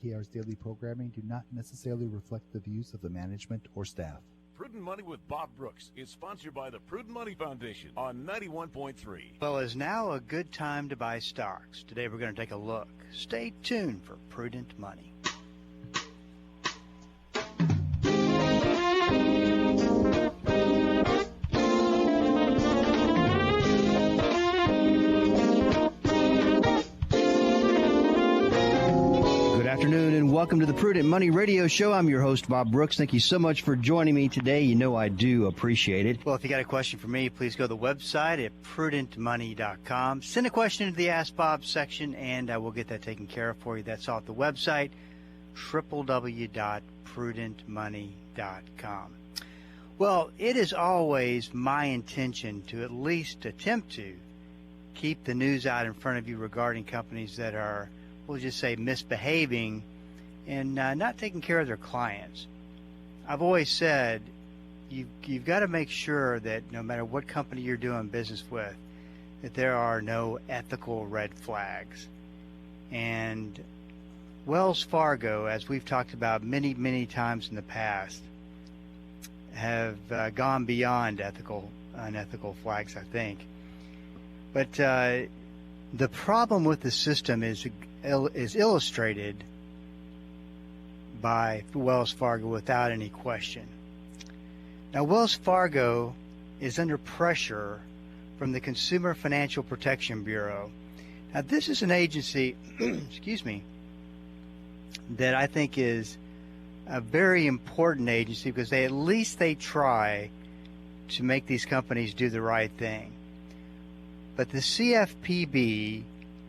KR's daily programming do not necessarily reflect the views of the management or staff. Prudent Money with Bob Brooks is sponsored by the Prudent Money Foundation on 91.3. Well, is now a good time to buy stocks. Today we're going to take a look. Stay tuned for Prudent Money. Afternoon and welcome to the Prudent Money Radio Show. I'm your host, Bob Brooks. Thank you so much for joining me today. You know I do appreciate it. Well, if you got a question for me, please go to the website at prudentmoney.com. Send a question into the Ask Bob section and I will get that taken care of for you. That's off the website, www.prudentmoney.com. Well, it is always my intention to at least attempt to keep the news out in front of you regarding companies that are, we'll just say, misbehaving and not taking care of their clients. I've always said you've got to make sure that no matter what company you're doing business with, that there are no ethical red flags. And Wells Fargo, as we've talked about many, many times in the past, have gone beyond unethical flags, I think. But the problem with the system is illustrated by Wells Fargo without any question. Now, Wells Fargo is under pressure from the Consumer Financial Protection Bureau. Now, this is an agency, excuse me, that I think is a very important agency because at least they try to make these companies do the right thing. But the CFPB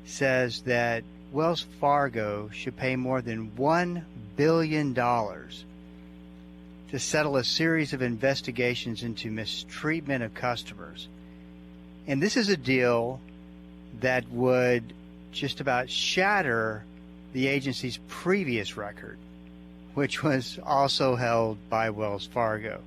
says that Wells Fargo should pay more than $1 billion to settle a series of investigations into mistreatment of customers. And this is a deal that would just about shatter the agency's previous record, which was also held by Wells Fargo.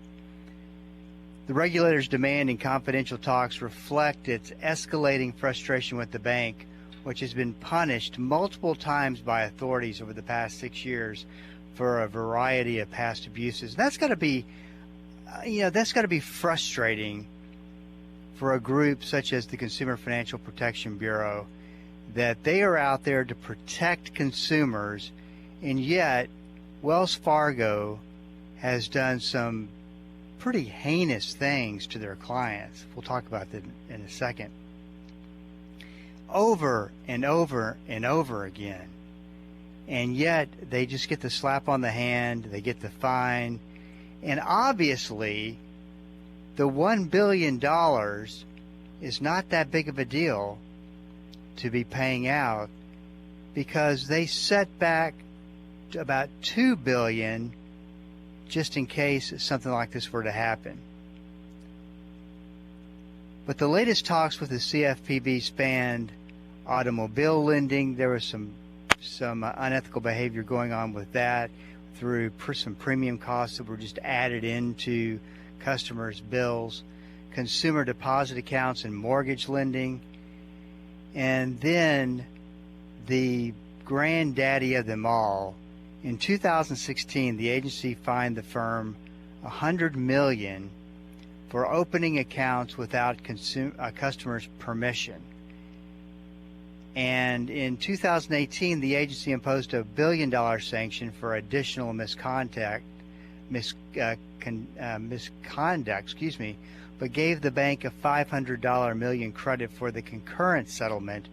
The regulator's demand in confidential talks reflect its escalating frustration with the bank, which has been punished multiple times by authorities over the past 6 years for a variety of past abuses. That's got to be, that's got to be frustrating for a group such as the Consumer Financial Protection Bureau, that they are out there to protect consumers, and yet Wells Fargo has done some pretty heinous things to their clients. We'll talk about that in a second. Over and over and over again. And yet they just get the slap on the hand, they get the fine. And obviously the $1 billion is not that big of a deal to be paying out, because they set back to about $2 billion just in case something like this were to happen. But the latest talks with the CFPB spanned automobile lending. There was some unethical behavior going on with that through some premium costs that were just added into customers' bills, consumer deposit accounts and mortgage lending. And then the granddaddy of them all, in 2016, the agency fined the firm $100 million for opening accounts without customers' permission. And in 2018, the agency imposed a $1 billion sanction for additional misconduct, but gave the bank a $500 million credit for the concurrent settlement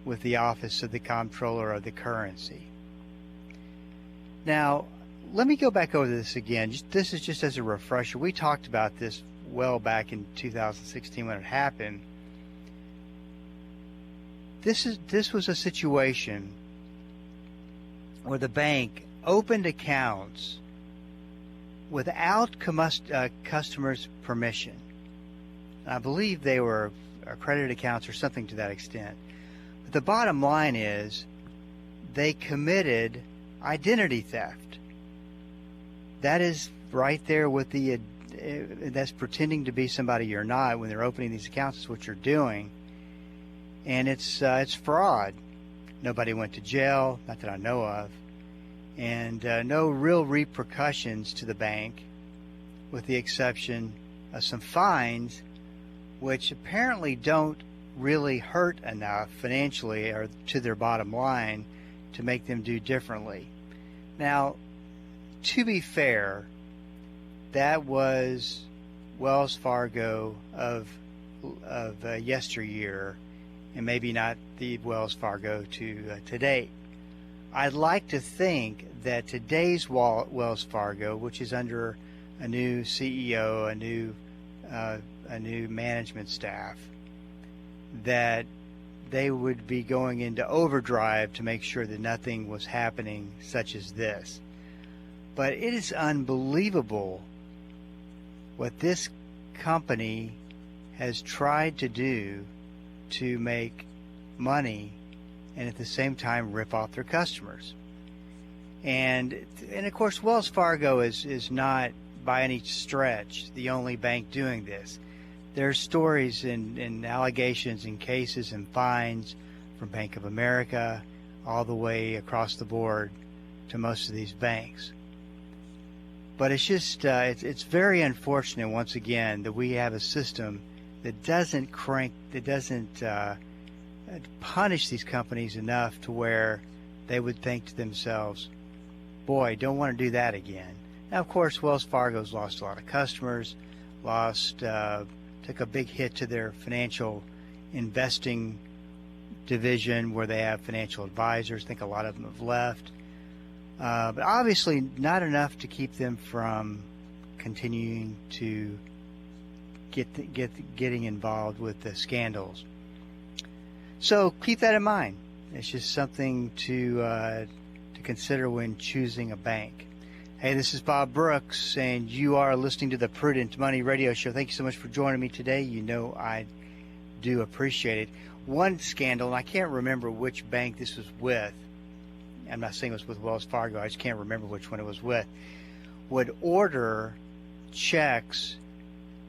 with the Office of the Comptroller of the Currency. Now, let me go back over this again. This is just as a refresher. We talked about this well back in 2016 when it happened. This was a situation where the bank opened accounts without customers' permission. I believe they were accredited accounts or something to that extent. But the bottom line is they committed identity theft. That is right there with that's pretending to be somebody you're not when they're opening these accounts. Is what you're doing. And it's fraud. Nobody went to jail, not that I know of. and no real repercussions to the bank, with the exception of some fines, which apparently don't really hurt enough financially or to their bottom line to make them do differently. Now, to be fair, that was Wells Fargo of yesteryear, and maybe not the Wells Fargo to today. I'd like to think that today's Wells Fargo, which is under a new CEO, a new management staff, that they would be going into overdrive to make sure that nothing was happening such as this. But it is unbelievable what this company has tried to do to make money and at the same time rip off their customers. And of course, Wells Fargo is not by any stretch the only bank doing this. There's stories and allegations and cases and fines from Bank of America all the way across the board to most of these banks. But it's just it's very unfortunate once again that we have a system that doesn't punish these companies enough to where they would think to themselves, boy, don't want to do that again. Now, of course, Wells Fargo's lost a lot of customers, took a big hit to their financial investing division where they have financial advisors. I think a lot of them have left. But obviously not enough to keep them from continuing to getting involved with the scandals. So keep that in mind. It's just something to consider when choosing a bank. Hey, this is Bob Brooks, and you are listening to the Prudent Money Radio Show. Thank you so much for joining me today. You know I do appreciate it. One scandal, and I can't remember which bank this was with. I'm not saying it was with Wells Fargo. I just can't remember which one it was with. Would order checks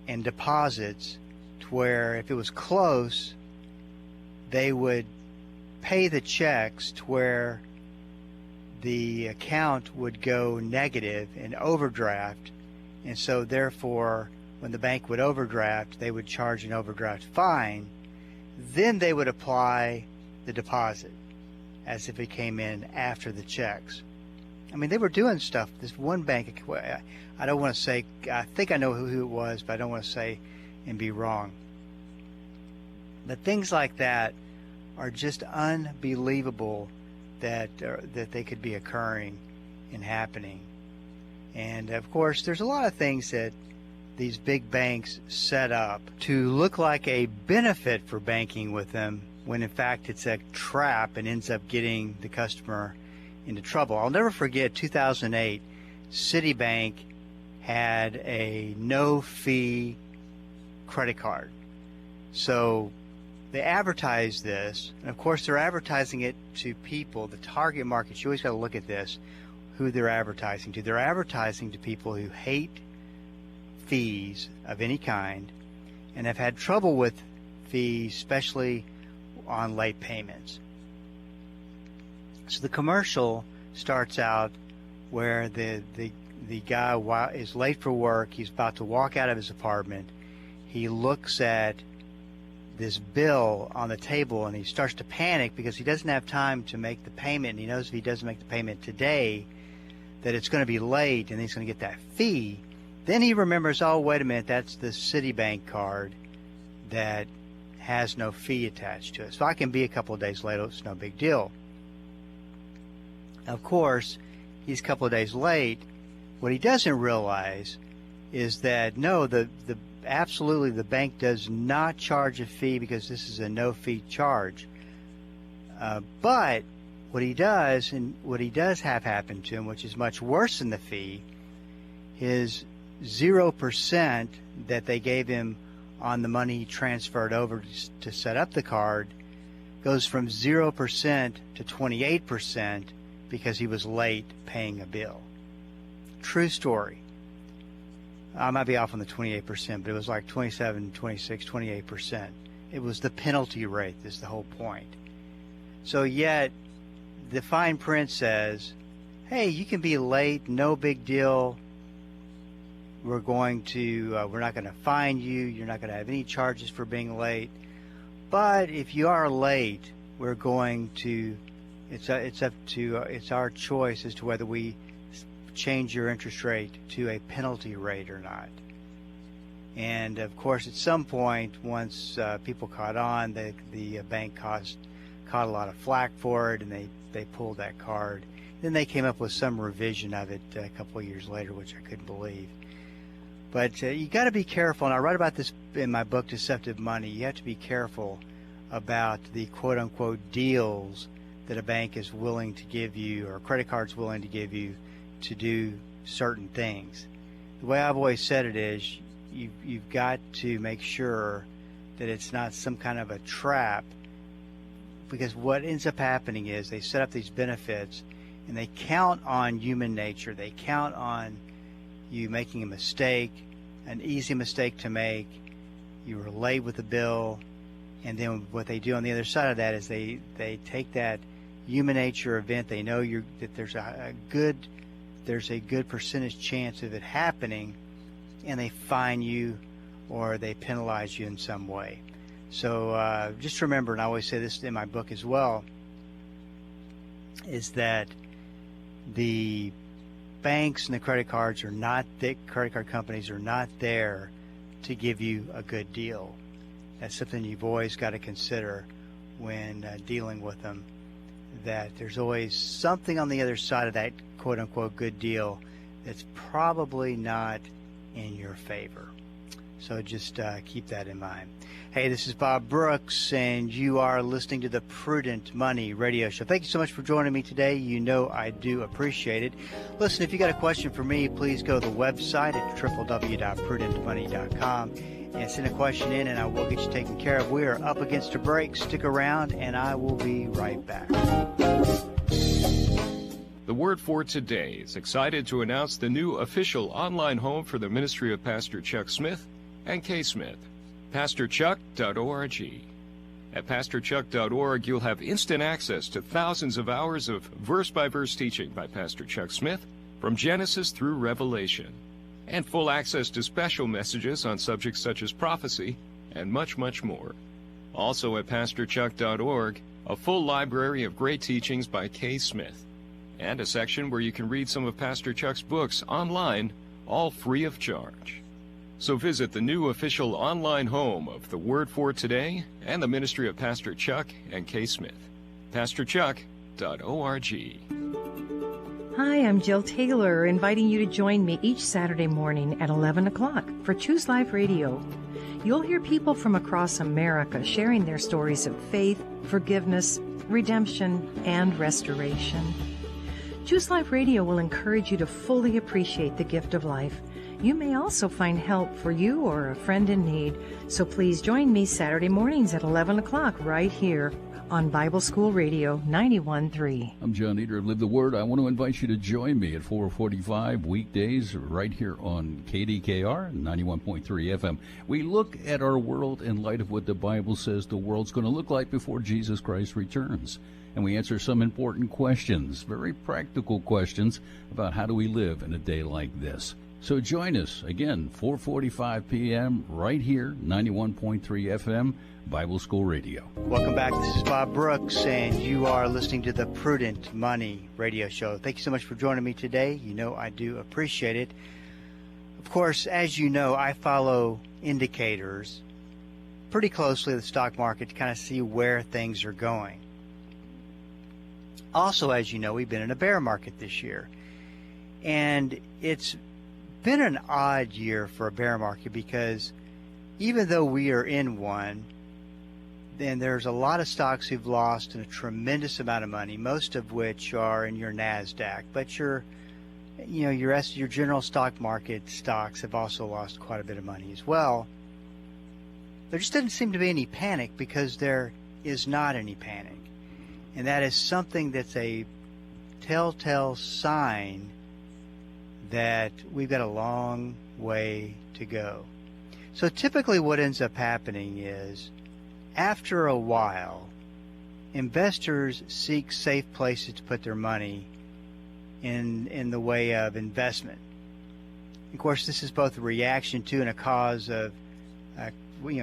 and deposits to where if it was close, they would pay the checks to where the account would go negative in overdraft, and so therefore when the bank would overdraft, they would charge an overdraft fine. Then they would apply the deposit as if it came in after the checks. I mean, they were doing stuff. This one bank, I don't want to say, I think I know who it was, but I don't want to say and be wrong. But things like that are just unbelievable that they could be occurring and happening. And of course, there's a lot of things that these big banks set up to look like a benefit for banking with them, when in fact it's a trap and ends up getting the customer into trouble. I'll never forget 2008, Citibank had a no-fee credit card. So they advertised this, and of course they're advertising it to people, the target market. You always got to look at this, who they're advertising to. They're advertising to people who hate fees of any kind and have had trouble with fees, especially on late payments. So the commercial starts out where the guy is late for work. He's about to walk out of his apartment. He looks at this bill on the table and he starts to panic because he doesn't have time to make the payment, and he knows if he doesn't make the payment today that it's going to be late and he's going to get that fee. Then he remembers, oh, wait a minute, that's the Citibank card that has no fee attached to it. So I can be a couple of days late. It's no big deal. Of course, he's a couple of days late. What he doesn't realize is that, no, absolutely the bank does not charge a fee because this is a no-fee charge. But what he does, and what he does have happen to him, which is much worse than the fee, his 0% that they gave him on the money he transferred over to set up the card goes from 0% to 28% because he was late paying a bill. True story. I might be off on the 28%, but it was like 27, 26, 28%. It was the penalty rate is the whole point. So yet the fine print says hey, you can be late, no big deal. We're not going to fine you. You're not going to have any charges for being late. But if you are late, we're going to, it's our choice as to whether we change your interest rate to a penalty rate or not. And of course, at some point, once people caught on, the bank caught a lot of flack for it, and they pulled that card. Then they came up with some revision of it a couple of years later, which I couldn't believe. But you got to be careful, and I write about this in my book, Deceptive Money. You have to be careful about the quote-unquote deals that a bank is willing to give you, or a credit card's willing to give you, to do certain things. The way I've always said it is, you've got to make sure that it's not some kind of a trap, because what ends up happening is they set up these benefits, and they count on human nature. They count on you making a mistake, an easy mistake to make. You were late with the bill, and then what they do on the other side of that is they take that human nature event. They know that there's a good percentage chance of it happening, and they fine you or they penalize you in some way. So just remember, and I always say this in my book as well, is that the banks and the credit card companies are not there to give you a good deal. That's something you've always got to consider when dealing with them, that there's always something on the other side of that quote-unquote good deal that's probably not in your favor. So just keep that in mind. Hey, this is Bob Brooks, and you are listening to the Prudent Money Radio Show. Thank you so much for joining me today. You know I do appreciate it. Listen, if you got a question for me, please go to the website at www.prudentmoney.com and send a question in, and I will get you taken care of. We are up against a break. Stick around, and I will be right back. The Word for Today is excited to announce the new official online home for the ministry of Pastor Chuck Smith and Kay Smith, PastorChuck.org. At PastorChuck.org, you'll have instant access to thousands of hours of verse-by-verse teaching by Pastor Chuck Smith from Genesis through Revelation, and full access to special messages on subjects such as prophecy and much, much more. Also at PastorChuck.org, a full library of great teachings by Kay Smith, and a section where you can read some of Pastor Chuck's books online, all free of charge. So visit the new official online home of the Word for Today and the ministry of Pastor Chuck and Kay Smith, PastorChuck.org. Hi, I'm Jill Taylor, inviting you to join me each Saturday morning at 11 o'clock for Choose Life Radio. You'll hear people from across America sharing their stories of faith, forgiveness, redemption, and restoration. Choose Life Radio will encourage you to fully appreciate the gift of life. You may also find help for you or a friend in need. So please join me Saturday mornings at 11 o'clock right here on Bible School Radio 91.3. I'm John Eder of Live the Word. I want to invite you to join me at 4:45 weekdays right here on KDKR 91.3 FM. We look at our world in light of what the Bible says the world's going to look like before Jesus Christ returns. And we answer some important questions, very practical questions about how do we live in a day like this. So join us, again, 4:45 p.m. right here, 91.3 FM, Bible School Radio. Welcome back. This is Bob Brooks, and you are listening to the Prudent Money Radio Show. Thank you so much for joining me today. You know I do appreciate it. Of course, as you know, I follow indicators pretty closely of the stock market to kind of see where things are going. Also, as you know, we've been in a bear market this year, and it's been an odd year for a bear market because even though we are in one, then there's a lot of stocks who've lost a tremendous amount of money, most of which are in your NASDAQ. But your general stock market stocks have also lost quite a bit of money as well. There just doesn't seem to be any panic because there is not any panic. And that is something that's a telltale sign that we've got a long way to go. So typically what ends up happening is, after a while, investors seek safe places to put their money in the way of investment. Of course, this is both a reaction to and a cause of,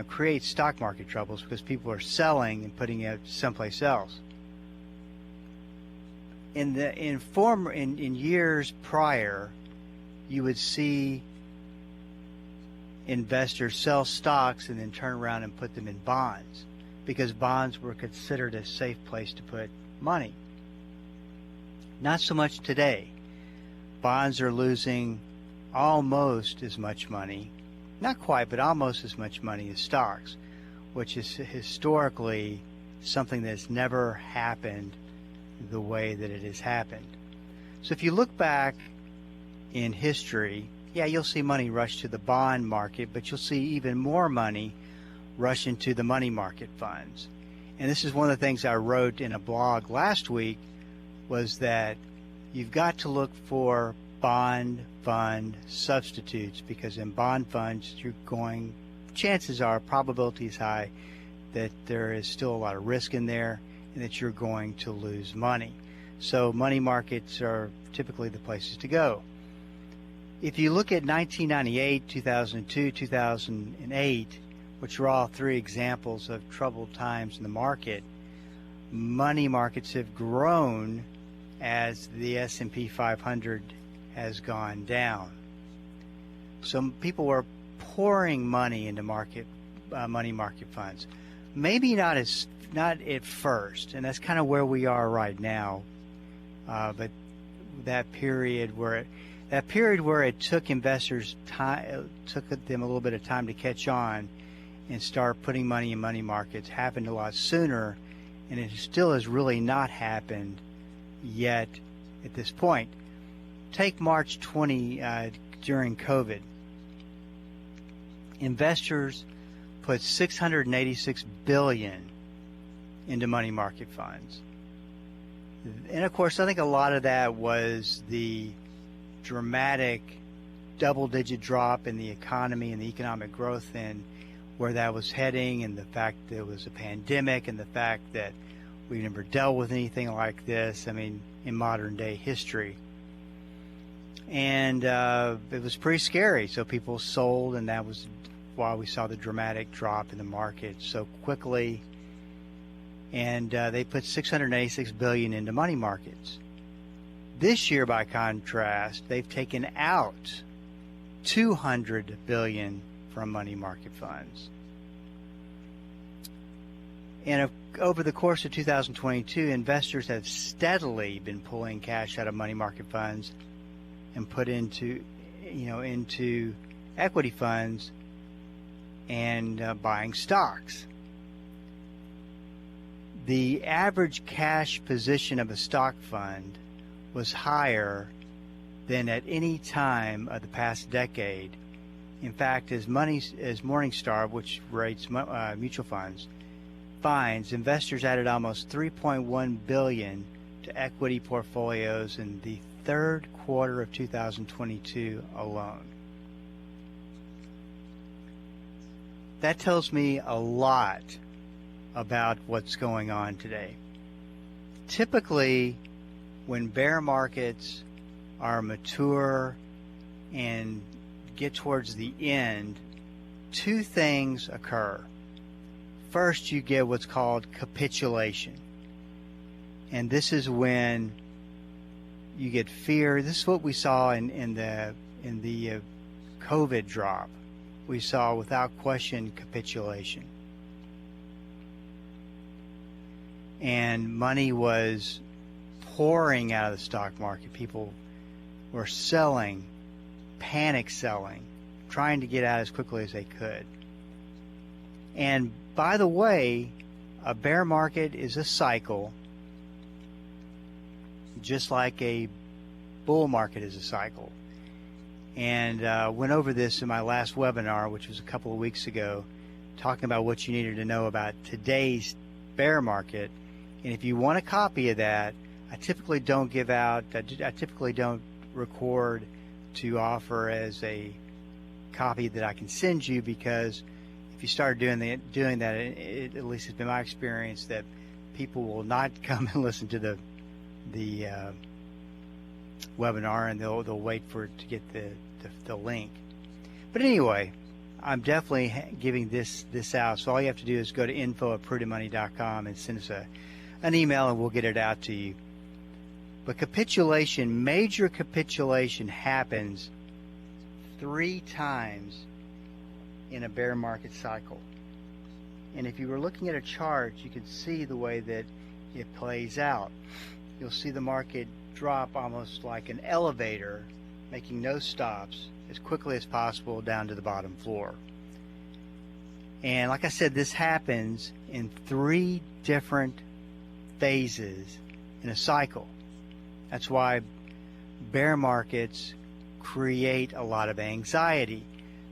creates stock market troubles because people are selling and putting it someplace else. In years prior, you would see investors sell stocks and then turn around and put them in bonds because bonds were considered a safe place to put money. Not so much today. Bonds are losing almost as much money, not quite, but almost as much money as stocks, which is historically something that's never happened the way that it has happened. So if you look back in history, you'll see money rush to the bond market, but you'll see even more money rush into the money market funds. And this is one of the things I wrote in a blog last week, was that you've got to look for bond fund substitutes, because in bond funds chances are, probability is high that there is still a lot of risk in there and that you're going to lose money. So money markets are typically the places to go. If you look at 1998, 2002, 2008, which are all three examples of troubled times in the market, money markets have grown as the S&P 500 has gone down. So people were pouring money into money market funds. Maybe not at first, and that's kind of where we are right now. But that period where it took investors took them a little bit of time to catch on and start putting money in money markets happened a lot sooner, and it still has really not happened yet at this point. Take March 20 during COVID. Investors put $686 billion into money market funds. And of course, I think a lot of that was the dramatic double-digit drop in the economy and the economic growth and where that was heading, and the fact that it was a pandemic, and the fact that we've never dealt with anything like this, in modern day history. And it was pretty scary, so people sold, and that was why we saw the dramatic drop in the market so quickly. And they put $686 billion into money markets. This year, by contrast, they've taken out $200 billion from money market funds. And over the course of 2022, investors have steadily been pulling cash out of money market funds and put into equity funds and buying stocks. The average cash position of a stock fund was higher than at any time of the past decade. In fact, as Morningstar, which rates mutual funds, finds, investors added almost $3.1 billion to equity portfolios in the third quarter of 2022 alone. That tells me a lot about what's going on today. Typically, when bear markets are mature and get towards the end, two things occur. First, you get what's called capitulation. And this is when you get fear. This is what we saw in the COVID drop. We saw, without question, capitulation. And money was pouring out of the stock market. People were selling, panic selling, trying to get out as quickly as they could. And by the way, a bear market is a cycle, just like a bull market is a cycle. And went over this in my last webinar, which was a couple of weeks ago, talking about what you needed to know about today's bear market. And if you want a copy of that, I typically don't record to offer as a copy that I can send you, because if you start doing that, at least it's been my experience that people will not come and listen to the webinar, and they'll wait for it to get the link. But anyway, I'm definitely giving this out. So all you have to do is go to info@prudentmoney.com and send us an email, and we'll get it out to you. But capitulation, major capitulation, happens 3 times in a bear market cycle. And if you were looking at a chart, you could see the way that it plays out. You'll see the market drop almost like an elevator, making no stops, as quickly as possible down to the bottom floor. And like I said, this happens in 3 different phases in a cycle. That's why bear markets create a lot of anxiety.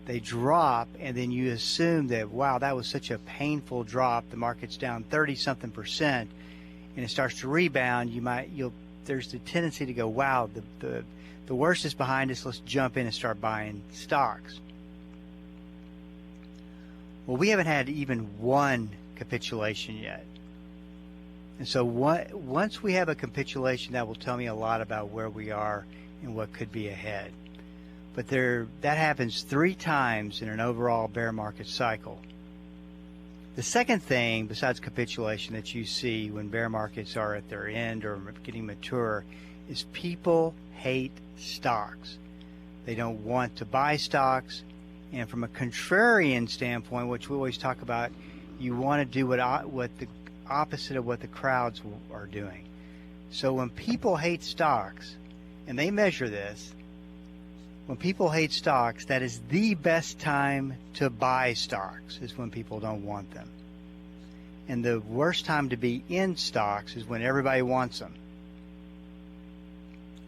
They drop, and then you assume that, wow, that was such a painful drop. The market's down 30-something%, and it starts to rebound. There's the tendency to go, wow, the worst is behind us. Let's jump in and start buying stocks. Well, we haven't had even one capitulation yet. And so once we have a capitulation, that will tell me a lot about where we are and what could be ahead. But that happens 3 times in an overall bear market cycle. The second thing, besides capitulation, that you see when bear markets are at their end or getting mature, is people hate stocks. They don't want to buy stocks. And from a contrarian standpoint, which we always talk about, you want to do what the opposite of what the crowds are doing. So when people hate stocks, and they measure this, when people hate stocks, that is the best time to buy stocks, is when people don't want them. And the worst time to be in stocks is when everybody wants them.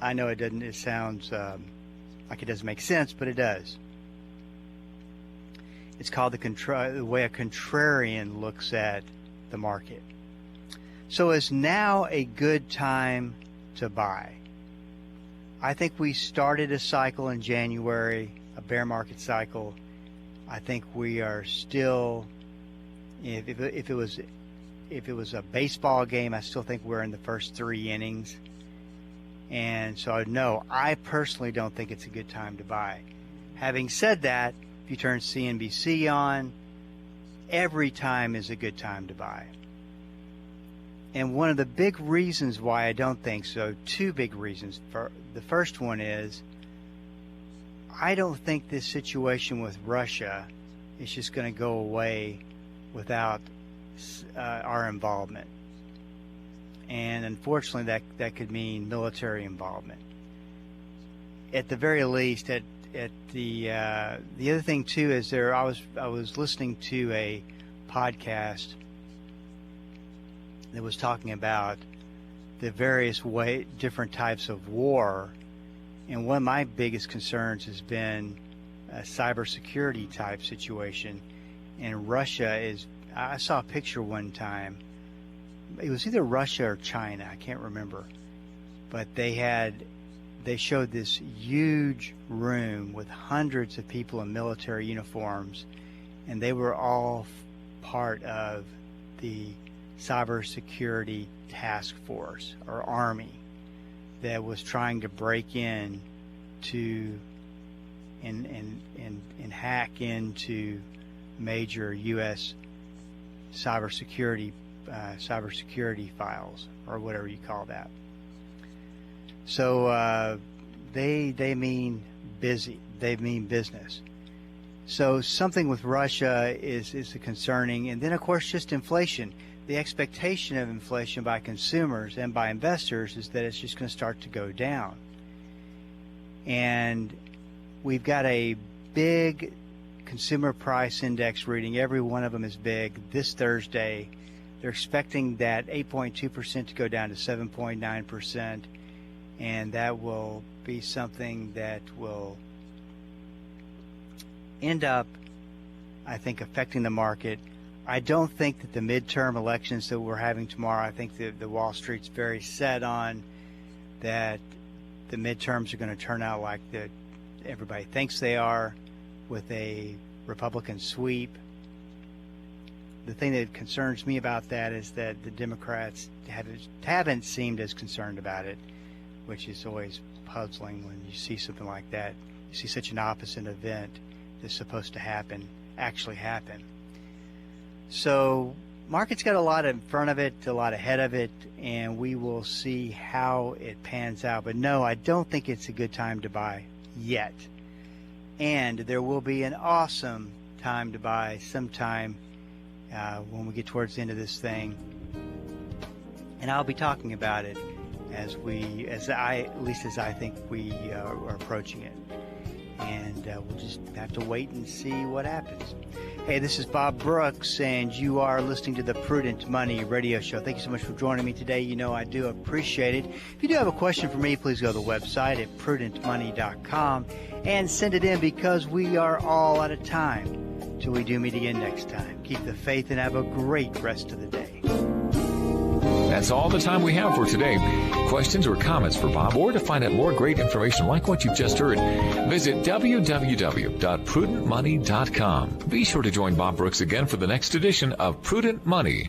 I know it sounds like it doesn't make sense, but it does. It's called the way a contrarian looks at the market. So is now a good time to buy? I think we started a cycle in January, a bear market cycle. I think we are still, if it was a baseball game, I still think we're in the first 3 innings. And so no, I personally don't think it's a good time to buy. Having said that, if you turn CNBC on, every time is a good time to buy. And one of the big reasons why I don't think so, 2 big reasons. The first one is, I don't think this situation with Russia is just going to go away without our involvement. And unfortunately, that could mean military involvement. At the very least, the other thing too is I was listening to a podcast that was talking about the various different types of war, and one of my biggest concerns has been a cybersecurity type situation. And Russia I saw a picture one time. It was either Russia or China, I can't remember, but they showed this huge room with hundreds of people in military uniforms, and they were all part of the cybersecurity task force or army that was trying to break in to and hack into major U.S. cybersecurity files, or whatever you call that. So they mean busy. They mean business. So something with Russia is concerning, and then of course just inflation. The expectation of inflation by consumers and by investors is that it's just going to start to go down. And we've got a big consumer price index reading. Every one of them is big. This Thursday, they're expecting that 8.2% to go down to 7.9%, and that will be something that will end up, I think, affecting the market. I don't think that the midterm elections that we're having tomorrow, I think the Wall Street's very set on that the midterms are going to turn out like everybody thinks they are, with a Republican sweep. The thing that concerns me about that is that the Democrats haven't seemed as concerned about it, which is always puzzling when you see something like that. You see such an opposite event that's supposed to happen actually happen. So market's got a lot in front of it, a lot ahead of it, and we will see how it pans out. But no, I don't think it's a good time to buy yet. And there will be an awesome time to buy sometime when we get towards the end of this thing. And I'll be talking about it as I think we are approaching it. And we'll just have to wait and see what happens. Hey, this is Bob Brooks, and you are listening to the Prudent Money Radio Show. Thank you so much for joining me today. You know I do appreciate it. If you do have a question for me, please go to the website at prudentmoney.com and send it in, because we are all out of time till we do meet again next time. Keep the faith and have a great rest of the day. That's all the time we have for today. Questions or comments for Bob, or to find out more great information like what you've just heard, visit www.prudentmoney.com. Be sure to join Bob Brooks again for the next edition of Prudent Money.